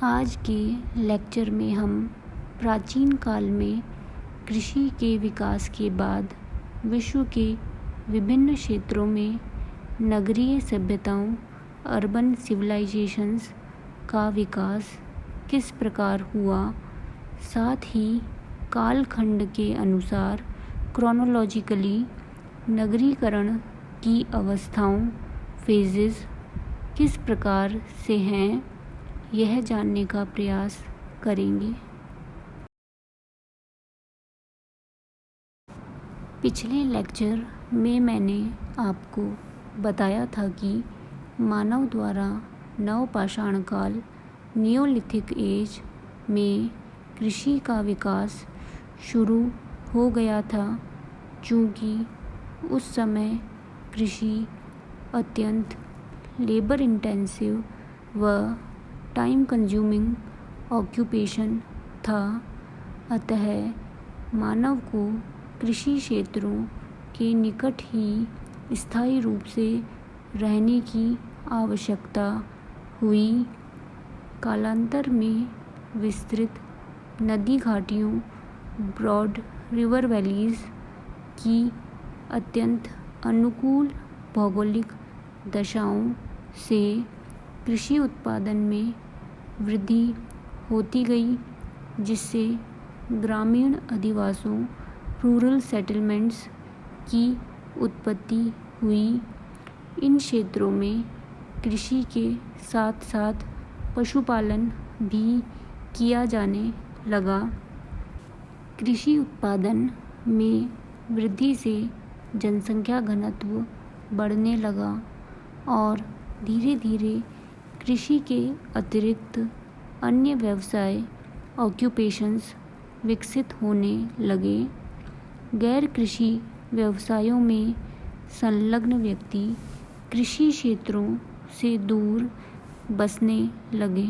आज के लेक्चर में हम प्राचीन काल में कृषि के विकास के बाद विश्व के विभिन्न क्षेत्रों में नगरीय सभ्यताओं अर्बन सिविलाइजेशंस का विकास किस प्रकार हुआ, साथ ही कालखंड के अनुसार क्रोनोलॉजिकली नगरीकरण की अवस्थाओं फेजेस किस प्रकार से हैं, यह जानने का प्रयास करेंगे। पिछले लेक्चर में मैंने आपको बताया था कि मानव द्वारा नवपाषाण काल नियोलिथिक एज में कृषि का विकास शुरू हो गया था। चूँकि उस समय कृषि अत्यंत लेबर इंटेंसिव व टाइम कंज्यूमिंग ऑक्यूपेशन था, अतः मानव को कृषि क्षेत्रों के निकट ही स्थायी रूप से रहने की आवश्यकता हुई। कालांतर में विस्तृत नदी घाटियों ब्रॉड रिवर वैलीज की अत्यंत अनुकूल भौगोलिक दशाओं से कृषि उत्पादन में वृद्धि होती गई, जिससे ग्रामीण अधिवासों रूरल सेटलमेंट्स की उत्पत्ति हुई। इन क्षेत्रों में कृषि के साथ साथ पशुपालन भी किया जाने लगा। कृषि उत्पादन में वृद्धि से जनसंख्या घनत्व बढ़ने लगा और धीरे धीरे कृषि के अतिरिक्त अन्य व्यवसाय ऑक्यूपेशंस विकसित होने लगे। गैर कृषि व्यवसायों में संलग्न व्यक्ति कृषि क्षेत्रों से दूर बसने लगे।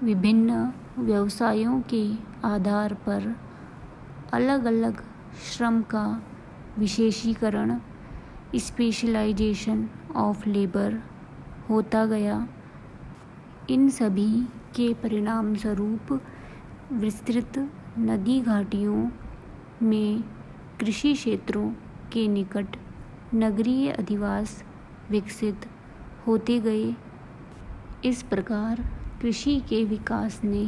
विभिन्न व्यवसायों के आधार पर अलग अलग श्रम का विशेषीकरण स्पेशलाइजेशन ऑफ लेबर होता गया। इन सभी के परिणाम स्वरूप विस्तृत नदी घाटियों में कृषि क्षेत्रों के निकट नगरीय अधिवास विकसित होते गए। इस प्रकार कृषि के विकास ने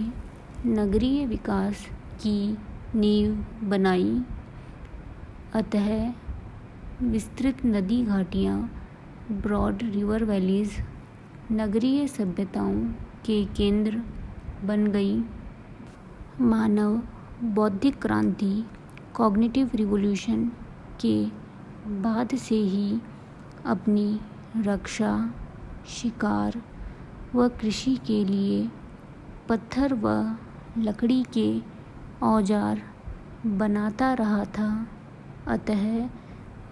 नगरीय विकास की नींव बनाई। अतः विस्तृत नदी घाटियाँ ब्रॉड रिवर वैलीज नगरीय सभ्यताओं के केंद्र बन गई। मानव बौद्धिक क्रांति कॉग्निटिव रिवॉल्यूशन के बाद से ही अपनी रक्षा, शिकार व कृषि के लिए पत्थर व लकड़ी के औजार बनाता रहा था। अतः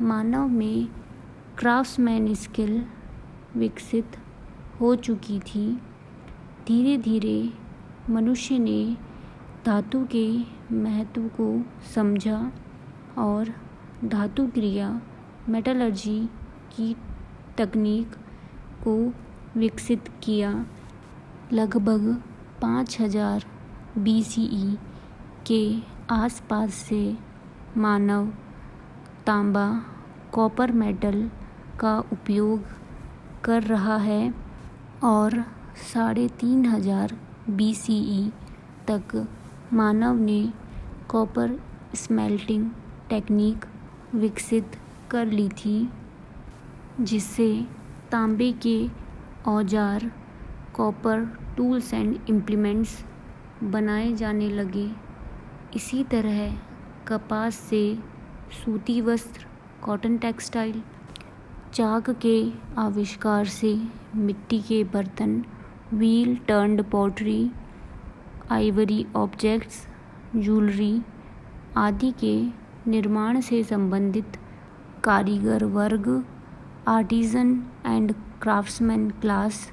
मानव में क्राफ्ट्समैन स्किल विकसित हो चुकी थी। धीरे धीरे मनुष्य ने धातु के महत्व को समझा और धातु क्रिया मेटलर्जी की तकनीक को विकसित किया। लगभग 5000 BCE के आसपास से मानव तांबा कॉपर मेटल का उपयोग कर रहा है और 3500 BCE तक मानव ने कॉपर स्मेल्टिंग टेक्निक विकसित कर ली थी, जिससे तांबे के औजार कॉपर टूल्स एंड इम्प्लीमेंट्स बनाए जाने लगे। इसी तरह कपास से सूती वस्त्र कॉटन टेक्सटाइल, चाक के आविष्कार से मिट्टी के बर्तन wheel turned pottery, Ivory objects, jewellery आदि के निर्माण से संबंधित कारीगर वर्ग आर्टिजन एंड क्राफ्ट्समैन क्लास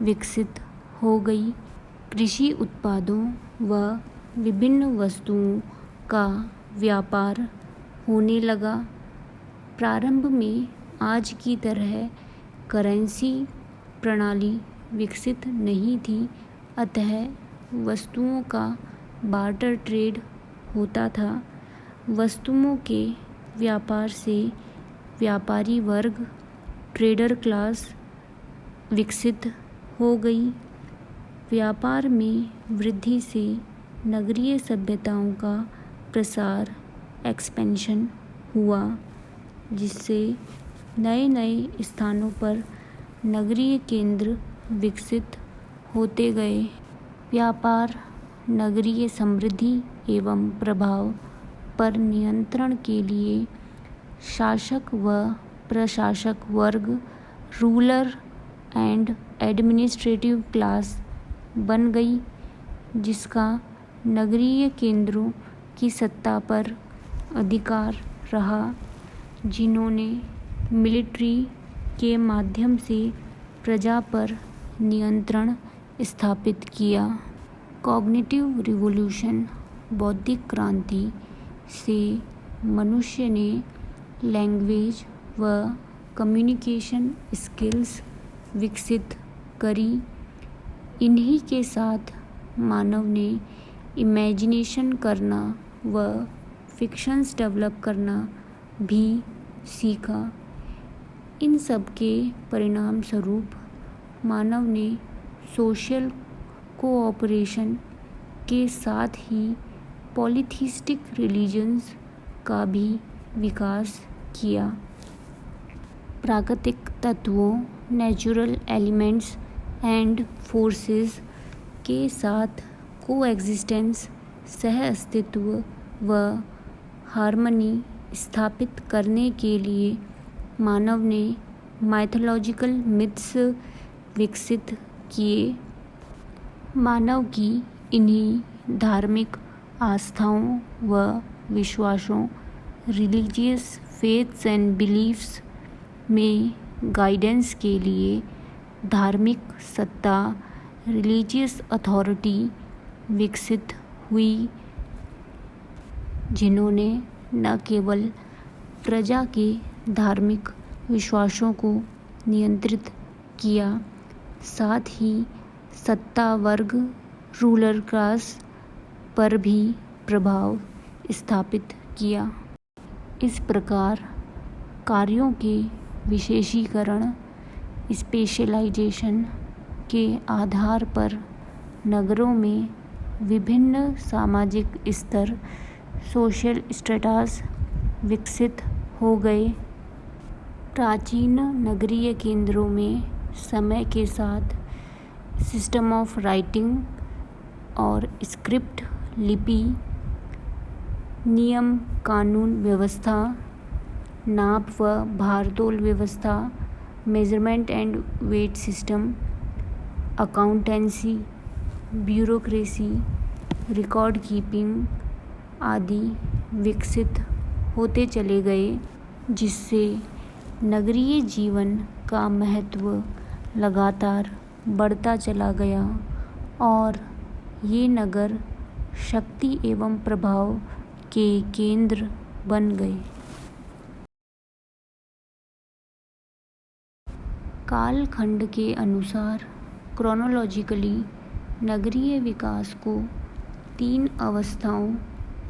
विकसित हो गई। कृषि उत्पादों व विभिन्न वस्तुओं का व्यापार होने लगा। प्रारंभ में आज की तरह करेंसी प्रणाली विकसित नहीं थी, अतः वस्तुओं का बार्टर ट्रेड होता था। वस्तुओं के व्यापार से व्यापारी वर्ग, ट्रेडर क्लास विकसित हो गई। व्यापार में वृद्धि से नगरीय सभ्यताओं का प्रसार, एक्सपेंशन हुआ, जिससे नए नए स्थानों पर नगरीय केंद्र विकसित होते गए। व्यापार नगरीय समृद्धि एवं प्रभाव पर नियंत्रण के लिए शासक व प्रशासक वर्ग, रूलर एंड एडमिनिस्ट्रेटिव क्लास बन गई, जिसका नगरीय केंद्रों की सत्ता पर अधिकार रहा, जिन्होंने मिलिट्री के माध्यम से प्रजा पर नियंत्रण स्थापित किया। कॉग्निटिव रिवॉल्यूशन, बौद्धिक क्रांति से मनुष्य ने लैंग्वेज व कम्युनिकेशन स्किल्स विकसित करी। इन्हीं के साथ मानव ने इमेजिनेशन करना व फिक्शंस डेवलप करना भी सीखा। इन सब के परिणाम स्वरूप मानव ने सोशल कोऑपरेशन के साथ ही पॉलीथीस्टिक रिलीजन्स का भी विकास किया। प्राकृतिक तत्वों, नेचुरल एलिमेंट्स एंड फोर्सेस के साथ कोएग्जिस्टेंस, सह अस्तित्व व हार्मनी स्थापित करने के लिए मानव ने माइथोलॉजिकल मिथ्स विकसित किए। मानव की इन्हीं धार्मिक आस्थाओं व विश्वासों, रिलीजियस फेथ्स एंड बिलीफ्स में गाइडेंस के लिए धार्मिक सत्ता, रिलीजियस अथॉरिटी विकसित हुई, जिन्होंने न केवल प्रजा के धार्मिक विश्वासों को नियंत्रित किया, साथ ही सत्ता वर्ग, रूलर क्लास पर भी प्रभाव स्थापित किया। इस प्रकार कार्यों के विशेषीकरण, स्पेशलाइजेशन के आधार पर नगरों में विभिन्न सामाजिक स्तर, सोशल स्टेटस विकसित हो गए। प्राचीन नगरीय केंद्रों में समय के साथ सिस्टम ऑफ राइटिंग और स्क्रिप्ट लिपि, नियम कानून व्यवस्था, नाप व भारतोल व्यवस्था, measurement and weight system, accountancy, bureaucracy, record keeping आदि विकसित होते चले गए, जिससे नगरीय जीवन का महत्व लगातार बढ़ता चला गया और ये नगर शक्ति एवं प्रभाव के केंद्र बन गए। कालखंड के अनुसार क्रोनोलॉजिकली नगरीय विकास को 3 अवस्थाओं,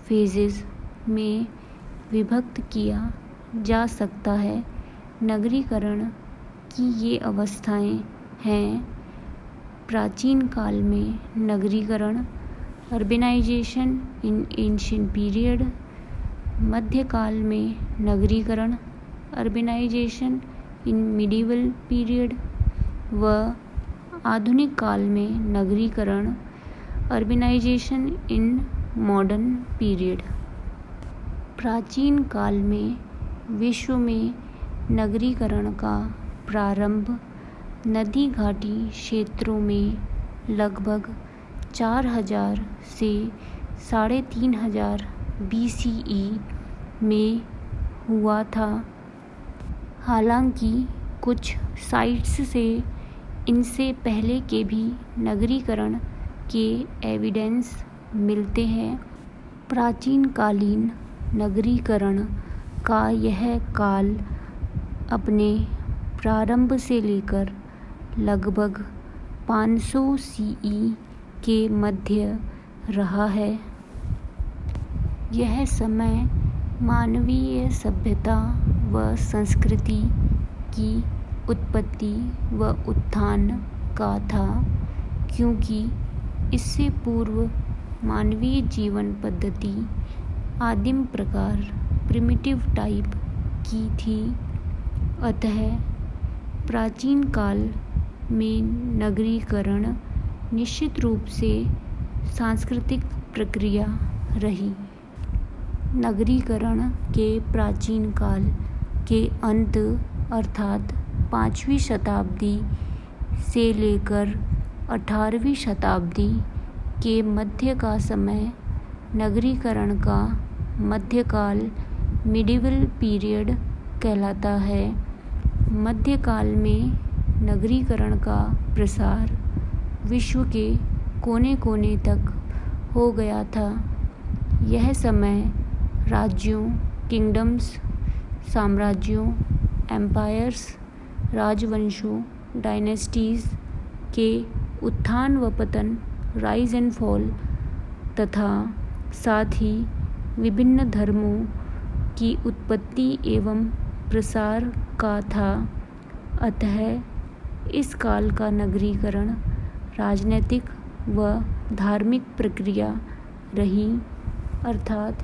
फेजेस में विभक्त किया जा सकता है। नगरीकरण की ये अवस्थाएं हैं: प्राचीन काल में नगरीकरण, अर्बेनाइजेशन इन एंशिएंट पीरियड, मध्यकाल में नगरीकरण, अर्बेनाइजेशन इन मिडिवल पीरियड व आधुनिक काल में नगरीकरण, अर्बेनाइजेशन इन मॉडर्न पीरियड। प्राचीन काल में विश्व में नगरीकरण का प्रारंभ नदी घाटी क्षेत्रों में लगभग 4000 से 3500 BCE में हुआ था। हालांकि कुछ साइट्स से इनसे पहले के भी नगरीकरण के एविडेंस मिलते हैं। प्राचीनकालीन नगरीकरण का यह काल अपने प्रारंभ से लेकर लगभग 500 CE के मध्य रहा है। यह समय मानवीय सभ्यता व संस्कृति की उत्पत्ति व उत्थान का था, क्योंकि इससे पूर्व मानवीय जीवन पद्धति आदिम प्रकार प्रिमिटिव टाइप की थी। अतः प्राचीन काल में नगरीकरण निश्चित रूप से सांस्कृतिक प्रक्रिया रही। नगरीकरण के प्राचीन काल के अंत अर्थात 5वीं शताब्दी से लेकर 18वीं शताब्दी के मध्य का समय नगरीकरण का मध्यकाल मिडिवल पीरियड कहलाता है। मध्यकाल में नगरीकरण का प्रसार विश्व के कोने कोने तक हो गया था। यह समय राज्यों, किंगडम्स, साम्राज्यों, एम्पायर्स, राजवंशों, डायनेस्टीज़ के उत्थान व पतन, राइज एंड फॉल तथा साथ ही विभिन्न धर्मों की उत्पत्ति एवं प्रसार का था। अतः इस काल का नगरीकरण राजनैतिक व धार्मिक प्रक्रिया रही, अर्थात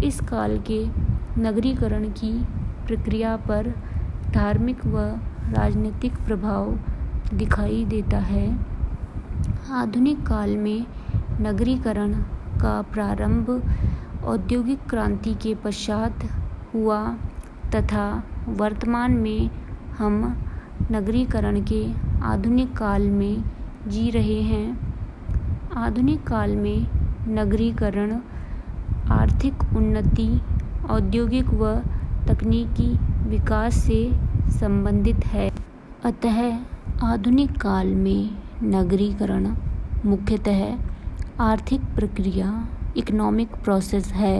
इस काल के नगरीकरण की प्रक्रिया पर धार्मिक व राजनीतिक प्रभाव दिखाई देता है। आधुनिक काल में नगरीकरण का प्रारंभ औद्योगिक क्रांति के पश्चात हुआ तथा वर्तमान में हम नगरीकरण के आधुनिक काल में जी रहे हैं। आधुनिक काल में नगरीकरण आर्थिक उन्नति, औद्योगिक व तकनीकी विकास से संबंधित है। अतः आधुनिक काल में नगरीकरण मुख्यतः आर्थिक प्रक्रिया, इकोनॉमिक प्रोसेस है।